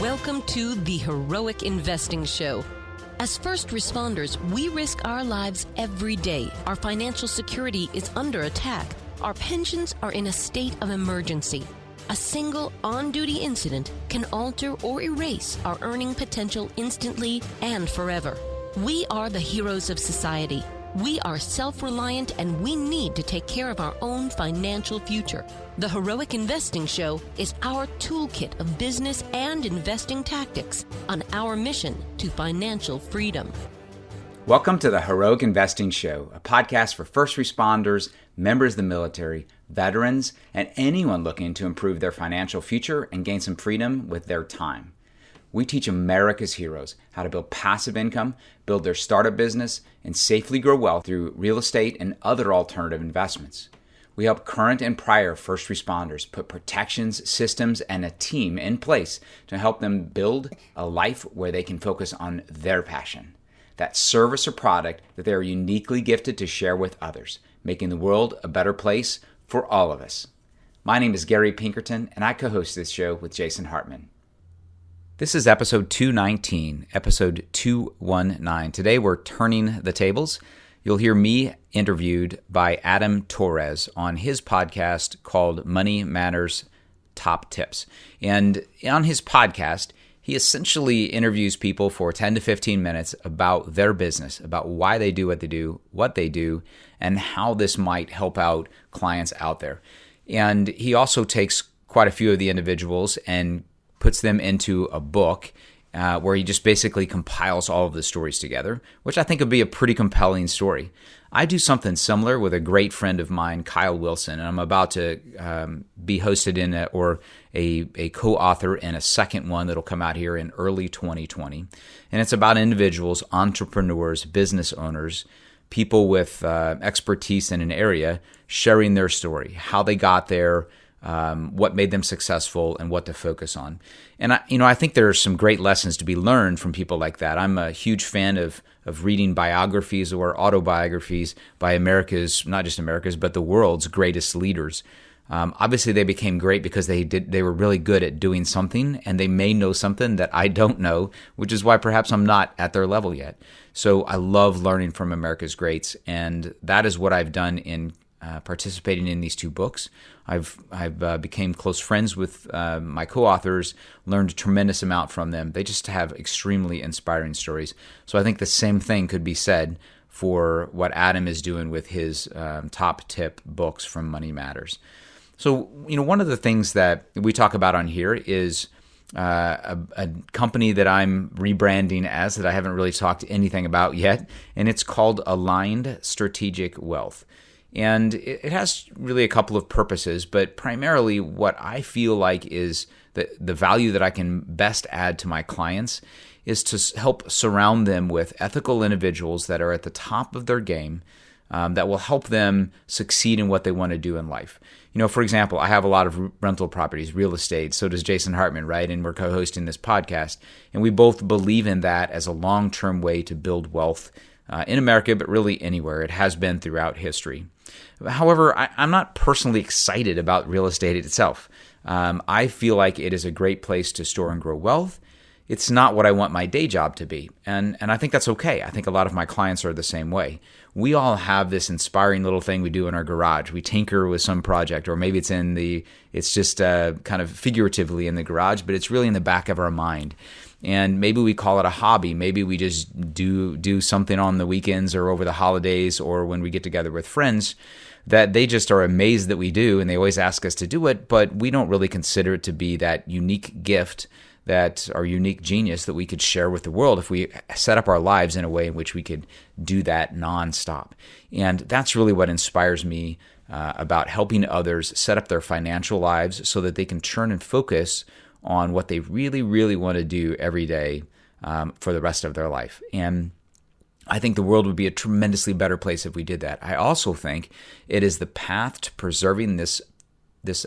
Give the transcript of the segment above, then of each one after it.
Welcome to the Heroic Investing Show. As first responders, we risk our lives every day. Our financial security is under attack. Our pensions are in a state of emergency. A single on-duty incident can alter or erase our earning potential instantly and forever. We are the heroes of society. We are self-reliant and we need to take care of our own financial future. The Heroic Investing Show is our toolkit of business and investing tactics on our mission to financial freedom. Welcome to the Heroic Investing Show, a podcast for first responders, members of the military, veterans, and anyone looking to improve their financial future and gain some freedom with their time. We teach America's heroes how to build passive income, build their startup business, and safely grow wealth through real estate and other alternative investments. We help current and prior first responders put protections, systems, and a team in place to help them build a life where they can focus on their passion, that service or product that they are uniquely gifted to share with others, making the world a better place for all of us. My name is Gary Pinkerton, and I co-host this show with Jason Hartman. This is episode 219, episode 219. Today we're turning the tables. You'll hear me interviewed by Adam Torres on his podcast called Money Matters Top Tips. And on his podcast, he essentially interviews people for 10 to 15 minutes about their business, about why they do, what they do, and how this might help out clients out there. And he also takes quite a few of the individuals and puts them into a book where he just basically compiles all of the stories together, which I think would be a pretty compelling story. I do something similar with a great friend of mine, Kyle Wilson, and I'm about to be hosted in a co-author in a second one that'll come out here in early 2020. And it's about individuals, entrepreneurs, business owners, people with expertise in an area sharing their story, how they got there, what made them successful, and what to focus on. And I think there are some great lessons to be learned from people like that. I'm a huge fan of reading biographies or autobiographies by America's, not just America's, but the world's greatest leaders. Obviously, they became great because they were really good at doing something, and they may know something that I don't know, which is why perhaps I'm not at their level yet. So I love learning from America's greats, and that is what I've done in participating in these two books. I've became close friends with my co-authors, learned a tremendous amount from them. They just have extremely inspiring stories. So I think the same thing could be said for what Adam is doing with his top tip books from Money Matters. So, one of the things that we talk about on here is a company that I'm rebranding as, that I haven't really talked anything about yet, and it's called Aligned Strategic Wealth. And it has really a couple of purposes, but primarily what I feel like is the value that I can best add to my clients is to help surround them with ethical individuals that are at the top of their game, that will help them succeed in what they want to do in life. For example, I have a lot of rental properties, real estate. So does Jason Hartman, right? And we're co-hosting this podcast. And we both believe in that as a long-term way to build wealth in America, but really anywhere. It has been throughout history. However, I'm not personally excited about real estate itself. I feel like it is a great place to store and grow wealth. It's not what I want my day job to be. And I think that's okay. I think a lot of my clients are the same way. We all have this inspiring little thing we do in our garage. We tinker with some project, or maybe it's just kind of figuratively in the garage, but it's really in the back of our mind. And maybe we call it a hobby. Maybe we just do something on the weekends or over the holidays or when we get together with friends that they just are amazed that we do, and they always ask us to do it, but we don't really consider it to be that unique gift, that our unique genius that we could share with the world if we set up our lives in a way in which we could do that nonstop. And that's really what inspires me about helping others set up their financial lives so that they can turn and focus on what they really, really want to do every day for the rest of their life. And I think the world would be a tremendously better place if we did that. I also think it is the path to preserving this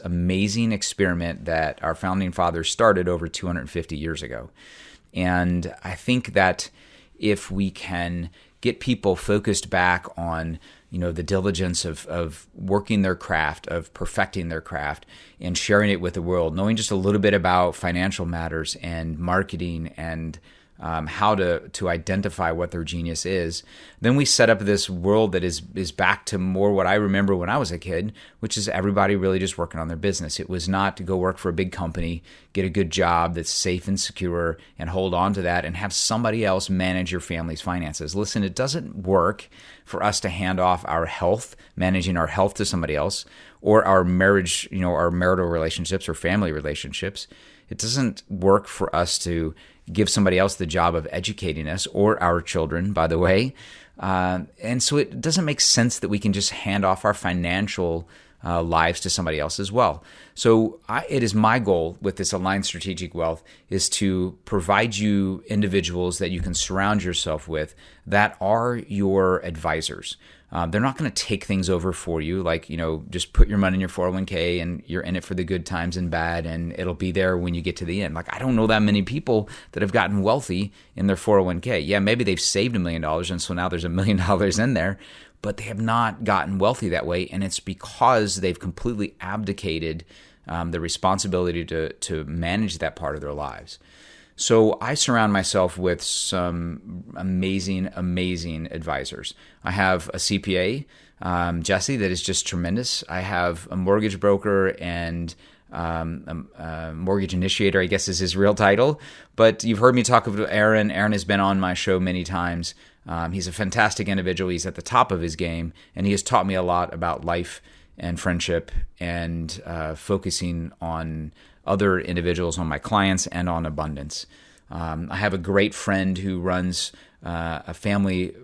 amazing experiment that our founding fathers started over 250 years ago. And I think that if we can get people focused back on the diligence of working their craft, of perfecting their craft and sharing it with the world, knowing just a little bit about financial matters and marketing and how to identify what their genius is. Then we set up this world that is back to more what I remember when I was a kid, which is everybody really just working on their business. It was not to go work for a big company, get a good job that's safe and secure, and hold on to that and have somebody else manage your family's finances. Listen, it doesn't work for us to hand off our health, managing our health to somebody else, or our marriage, our marital relationships or family relationships. It doesn't work for us to give somebody else the job of educating us, or our children, by the way. And so it doesn't make sense that we can just hand off our financial lives to somebody else as well. So it is my goal with this Aligned Strategic Wealth is to provide you individuals that you can surround yourself with that are your advisors. They're not going to take things over for you, like, just put your money in your 401k and you're in it for the good times and bad, and it'll be there when you get to the end. Like, I don't know that many people that have gotten wealthy in their 401k. Yeah, maybe they've saved $1 million, and so now there's $1 million in there, but they have not gotten wealthy that way, and it's because they've completely abdicated the responsibility to manage that part of their lives. So I surround myself with some amazing, amazing advisors. I have a CPA, Jesse, that is just tremendous. I have a mortgage broker and a mortgage initiator, I guess is his real title. But you've heard me talk about Aaron. Aaron has been on my show many times. He's a fantastic individual. He's at the top of his game, and he has taught me a lot about life and friendship and focusing on other individuals, on my clients, and on abundance. I have a great friend who runs a family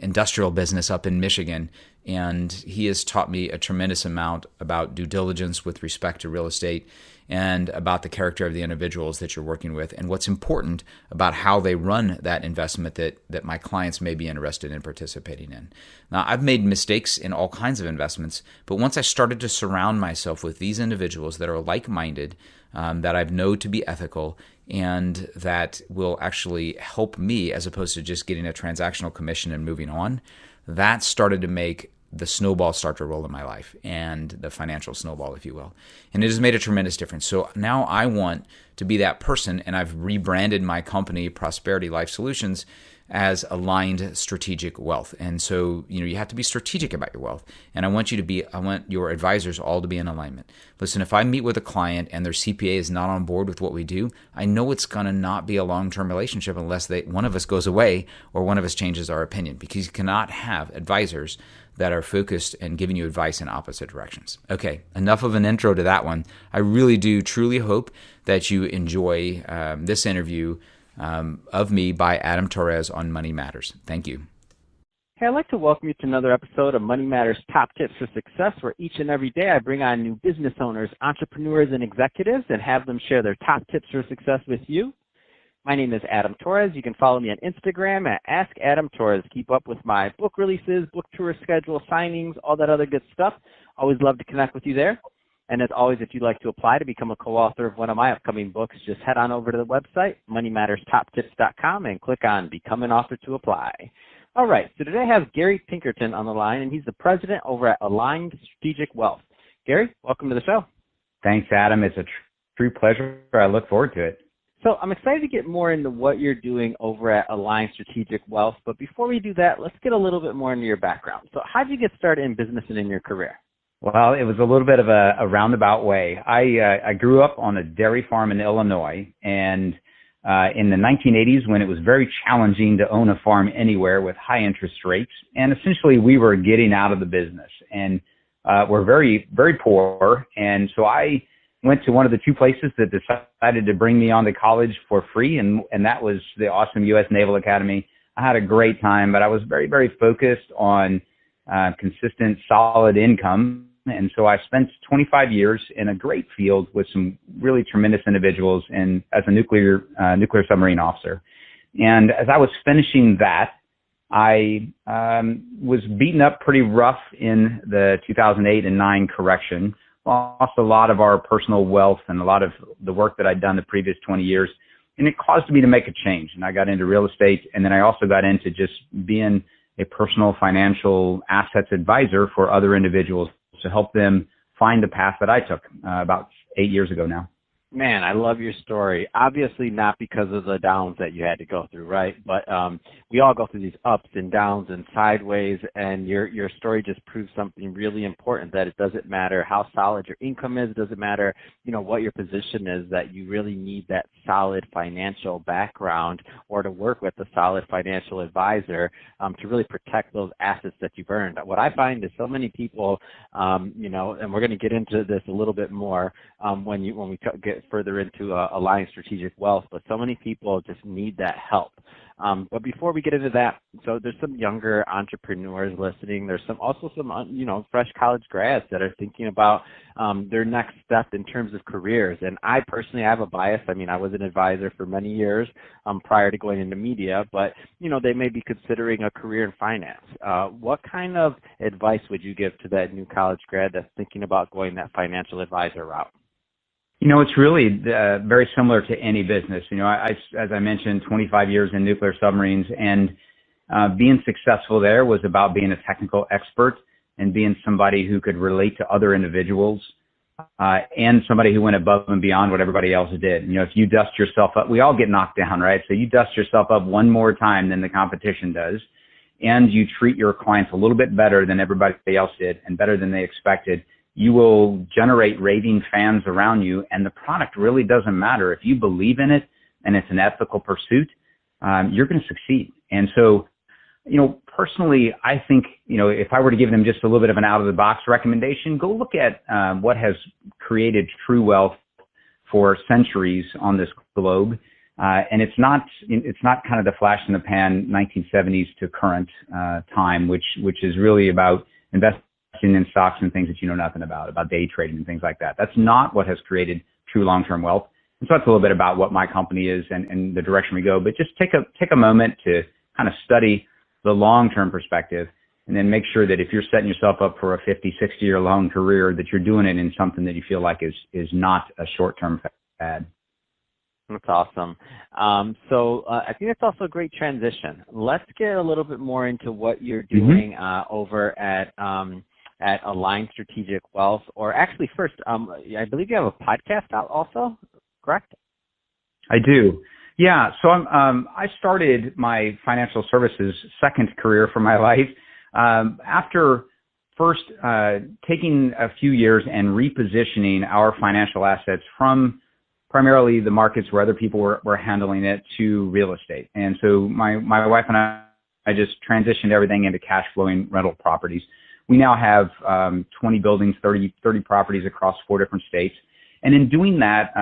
industrial business up in Michigan, and he has taught me a tremendous amount about due diligence with respect to real estate and about the character of the individuals that you're working with and what's important about how they run that investment that my clients may be interested in participating in. Now, I've made mistakes in all kinds of investments, but once I started to surround myself with these individuals that are like-minded, that I know to be ethical, and that will actually help me as opposed to just getting a transactional commission and moving on, that started to make the snowball start to roll in my life, and the financial snowball, if you will. And it has made a tremendous difference. So now I want to be that person, and I've rebranded my company, Prosperity Life Solutions, as Aligned Strategic Wealth. And so, you have to be strategic about your wealth. And I want your advisors all to be in alignment. Listen, if I meet with a client and their CPA is not on board with what we do, I know it's going to not be a long-term relationship unless one of us goes away or one of us changes our opinion, because you cannot have advisors that are focused and giving you advice in opposite directions. Okay, enough of an intro to that one. I really do truly hope that you enjoy this interview of me by Adam Torres on Money Matters. Thank you. Hey, I'd like to welcome you to another episode of Money Matters Top Tips for Success, where each and every day I bring on new business owners, entrepreneurs, and executives and have them share their top tips for success with you. My name is Adam Torres. You can follow me on Instagram at Ask Adam Torres. Keep up with my book releases, book tour schedule, signings, all that other good stuff. Always love to connect with you there. And as always, if you'd like to apply to become a co-author of one of my upcoming books, just head on over to the website, moneymatterstoptips.com, and click on Become an Author to apply. All right, so today I have Gary Pinkerton on the line, and he's the president over at Aligned Strategic Wealth. Gary, welcome to the show. Thanks, Adam. It's a true pleasure. I look forward to it. So I'm excited to get more into what you're doing over at Aligned Strategic Wealth. But before we do that, let's get a little bit more into your background. So how did you get started in business and in your career? Well, it was a little bit of a roundabout way. I grew up on a dairy farm in Illinois, and in the 1980s, when it was very challenging to own a farm anywhere with high interest rates, and essentially we were getting out of the business, and we're very, very poor. And so I went to one of the two places that decided to bring me on to college for free, and that was the awesome U.S. Naval Academy. I had a great time, but I was very, very focused on consistent, solid income. And so I spent 25 years in a great field with some really tremendous individuals as a nuclear submarine officer. And as I was finishing that, I was beaten up pretty rough in the 2008 and 9 correction, lost a lot of our personal wealth and a lot of the work that I'd done the previous 20 years. And it caused me to make a change. And I got into real estate. And then I also got into just being a personal financial assets advisor for other individuals to help them find the path that I took about 8 years ago now. Man, I love your story. Obviously not because of the downs that you had to go through, right? But we all go through these ups and downs and sideways, and your story just proves something really important, that it doesn't matter how solid your income is, it doesn't matter, what your position is, that you really need that solid financial background or to work with a solid financial advisor to really protect those assets that you've earned. What I find is so many people, and we're going to get into this a little bit more when we get further into aligning strategic wealth, but so many people just need that help. But before we get into that, so there's some younger entrepreneurs listening. There's also some fresh college grads that are thinking about their next step in terms of careers. And I personally have a bias. I mean, I was an advisor for many years prior to going into media, but they may be considering a career in finance. What kind of advice would you give to that new college grad that's thinking about going that financial advisor route? It's really very similar to any business. As I mentioned, 25 years in nuclear submarines, and being successful there was about being a technical expert and being somebody who could relate to other individuals and somebody who went above and beyond what everybody else did. If you dust yourself up, we all get knocked down, right? So you dust yourself up one more time than the competition does, and you treat your clients a little bit better than everybody else did and better than they expected. You will generate raving fans around you, and the product really doesn't matter. If you believe in it and it's an ethical pursuit, you're going to succeed. And so, personally, I think, if I were to give them just a little bit of an out-of-the-box recommendation, go look at what has created true wealth for centuries on this globe. And it's not kind of the flash in the pan 1970s to current time, which is really about investing in stocks and things that you know nothing about day trading and things like that. That's not what has created true long-term wealth. And so that's a little bit about what my company is and the direction we go. But just take a moment to kind of study the long-term perspective, and then make sure that if you're setting yourself up for a 50, 60-year long career, that you're doing it in something that you feel like is not a short-term fad. That's awesome. So I think that's also a great transition. Let's get a little bit more into what you're doing over at Align Strategic Wealth, or actually first, I believe you have a podcast out also, correct? I do. Yeah. So I started my financial services second career for my life after first taking a few years and repositioning our financial assets from primarily the markets where other people were handling it to real estate. And so my wife and I just transitioned everything into cash flowing rental properties. We now have 20 buildings, 30 properties across 4 different states. And in doing that,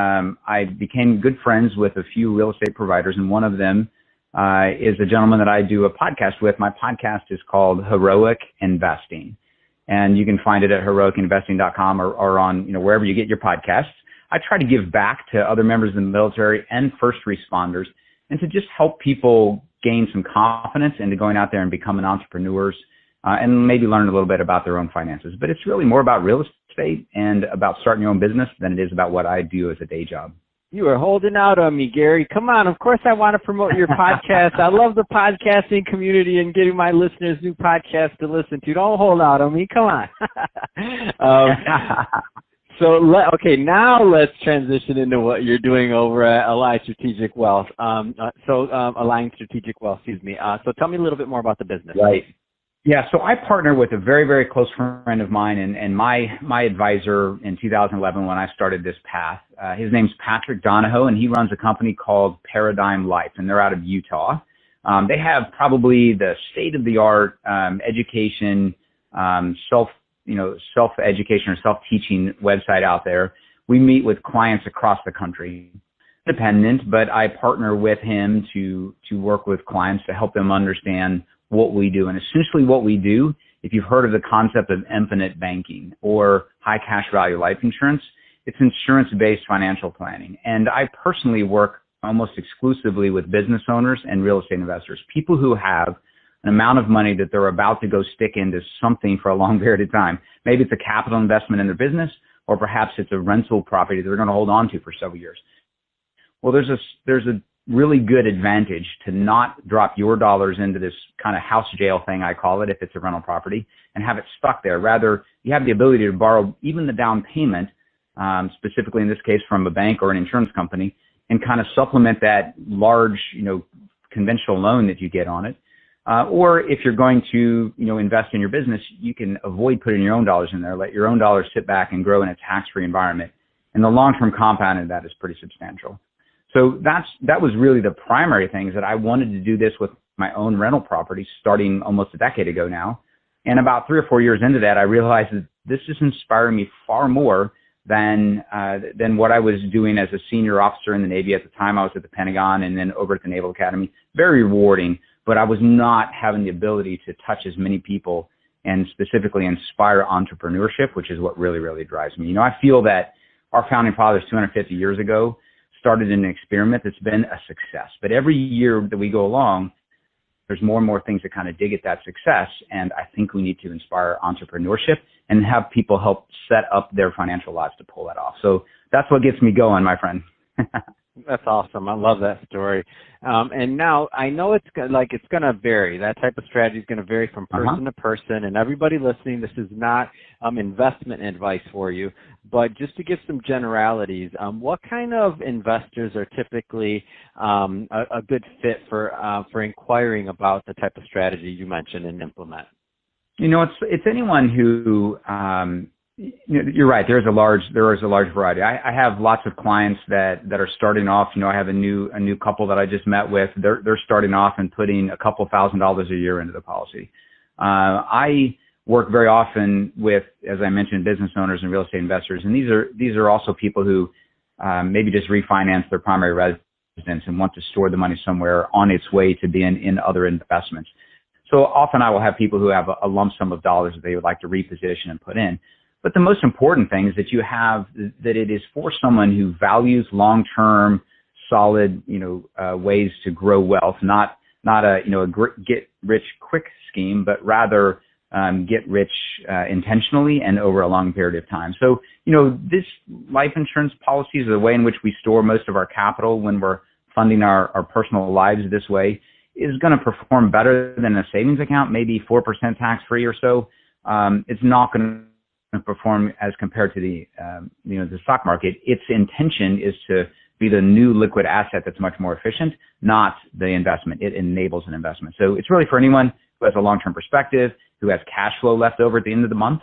I became good friends with a few real estate providers, and one of them is a gentleman that I do a podcast with. My podcast is called Heroic Investing, and you can find it at heroicinvesting.com or on wherever you get your podcasts. I try to give back to other members of the military and first responders, and to just help people gain some confidence into going out there and becoming entrepreneurs. And maybe learn a little bit about their own finances. But it's really more about real estate and about starting your own business than it is about what I do as a day job. You are holding out on me, Gary. Come on. Of course I want to promote your podcast. I love the podcasting community and getting my listeners new podcasts to listen to. Don't hold out on me. Come on. Now let's transition into what you're doing over at Align Strategic Wealth. Align Strategic Wealth, excuse me. So tell me a little bit more about the business. Right. Yeah, so I partner with a very, very close friend of mine and my advisor in 2011 when I started this path. His name's Patrick Donahoe, and he runs a company called Paradigm Life, and they're out of Utah. They have probably the state-of-the-art education, self-education or self-teaching website out there. We meet with clients across the country, independent, but I partner with him to work with clients to help them understand what we do. And essentially what we do, if you've heard of the concept of infinite banking or high cash value life insurance, it's insurance-based financial planning. And I personally work almost exclusively with business owners and real estate investors, people who have an amount of money that they're about to go stick into something for a long period of time. Maybe it's a capital investment in their business, or perhaps it's a rental property that they're going to hold on to for several years. Well, there's a really good advantage to not drop your dollars into this kind of house jail thing, I call it, if it's a rental property, and have it stuck there. Rather, you have the ability to borrow even the down payment, specifically in this case from a bank or an insurance company, and kind of supplement that large, conventional loan that you get on it. Or if you're going to, invest in your business, you can avoid putting your own dollars in there, let your own dollars sit back and grow in a tax-free environment. And the long-term compounding of that is pretty substantial. So that was really the primary things that I wanted to do this with my own rental property starting almost a decade ago now. And about 3 or 4 years into that, I realized that this is inspiring me far more than what I was doing as a senior officer in the Navy. At the time, I was at the Pentagon and then over at the Naval Academy. Very rewarding, but I was not having the ability to touch as many people and specifically inspire entrepreneurship, which is what really, really drives me. I feel that our founding fathers 250 years ago started an experiment that's been a success. But every year that we go along, there's more and more things that kind of dig at that success. And I think we need to inspire entrepreneurship and have people help set up their financial lives to pull that off. So that's what gets me going, my friend. That's awesome. I love that story. And now I know it's going to vary. That type of strategy is going to vary from person to person. And everybody listening, this is not investment advice for you, but just to give some generalities, what kind of investors are typically a good fit for inquiring about the type of strategy you mentioned and implement? It's anyone who. You're right. There is a large variety. I have lots of clients that are starting off. I have a new couple that I just met with. They're starting off and putting a couple $1,000s a year into the policy. I work very often with, as I mentioned, business owners and real estate investors, and these are also people who maybe just refinance their primary residence and want to store the money somewhere on its way to being in other investments. So often I will have people who have a lump sum of dollars that they would like to reposition and put in. But the most important thing is that you have that it is for someone who values long-term, solid, ways to grow wealth, not a get rich quick scheme, but rather get rich intentionally and over a long period of time. So this life insurance policy is the way in which we store most of our capital when we're funding our personal lives this way is going to perform better than a savings account, maybe 4% tax-free or so. It's not going to perform as compared to the stock market. Its intention is to be the new liquid asset that's much more efficient, not the investment. It enables an investment. So it's really for anyone who has a long-term perspective, who has cash flow left over at the end of the month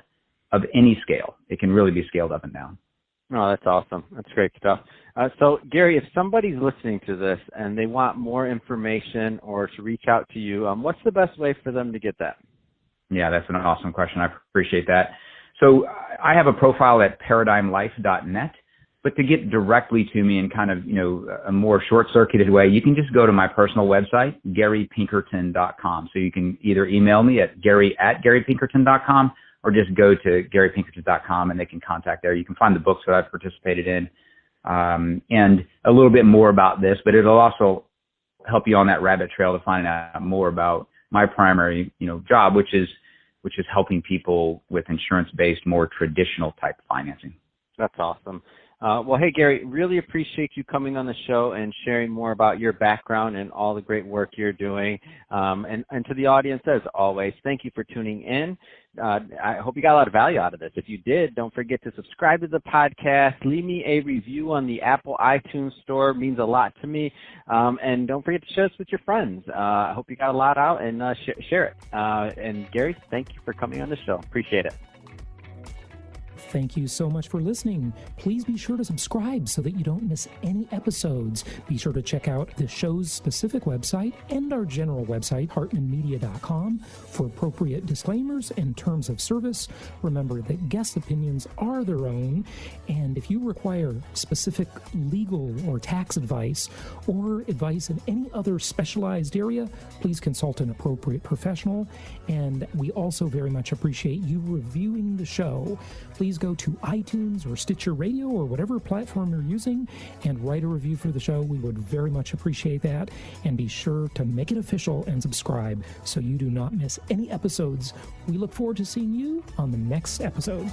of any scale. It can really be scaled up and down. Oh, that's awesome. That's great stuff. So, Gary, if somebody's listening to this and they want more information or to reach out to you, what's the best way for them to get that? Yeah, that's an awesome question. I appreciate that. So I have a profile at paradigmlife.net, but to get directly to me in kind of, a more short-circuited way, you can just go to my personal website, garypinkerton.com. So you can either email me at gary@garypinkerton.com or just go to garypinkerton.com and they can contact there. You can find the books that I've participated in and a little bit more about this, but it'll also help you on that rabbit trail to find out more about my primary, job, which is helping people with insurance-based, more traditional type financing. That's awesome. Well, hey, Gary, really appreciate you coming on the show and sharing more about your background and all the great work you're doing. And to the audience, as always, thank you for tuning in. I hope you got a lot of value out of this. If you did, don't forget to subscribe to the podcast. Leave me a review on the Apple iTunes store. It means a lot to me. And don't forget to share this with your friends. I hope you got a lot out and share it. And Gary, thank you for coming on the show. Appreciate it. Thank you so much for listening. Please be sure to subscribe so that you don't miss any episodes. Be sure to check out the show's specific website and our general website, hartmanmedia.com, for appropriate disclaimers and terms of service. Remember that guest opinions are their own, and if you require specific legal or tax advice or advice in any other specialized area, please consult an appropriate professional. And we also very much appreciate you reviewing the show. Please go to iTunes or Stitcher Radio or whatever platform you're using and write a review for the show. We would very much appreciate that. And be sure to make it official and subscribe so you do not miss any episodes. We look forward to seeing you on the next episode.